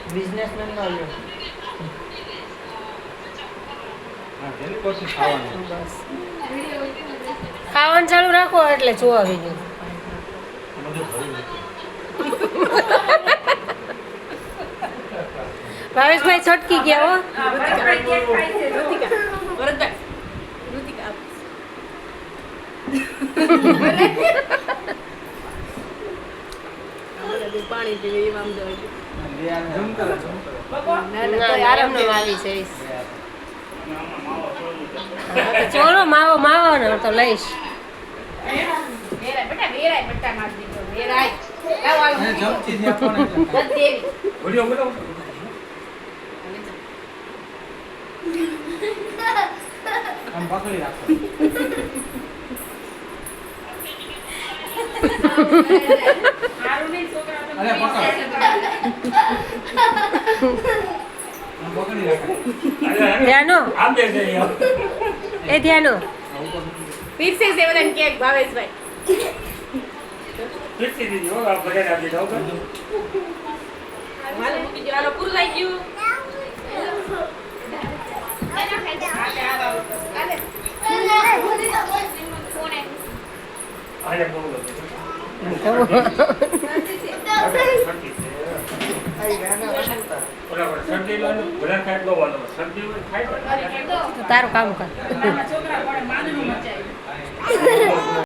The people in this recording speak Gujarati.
બિઝનેસમેન નો આવ્યો ખાવાનું ચાલુ રાખો એટલે જોવા આવી ગયું ભાવેશભાઈ છટકી ગયા હો પાણી પીવે એ આમ આરામ નો આવી છે ચોરો માવો માવો ને તો લઈશ ધ્યાનો એ ધ્યાનો પીરસે સેવન કેક ભાવેશભાઈ હાલો મૂકી દો હાલો પૂરું થઈ ગયું તારું કામ કર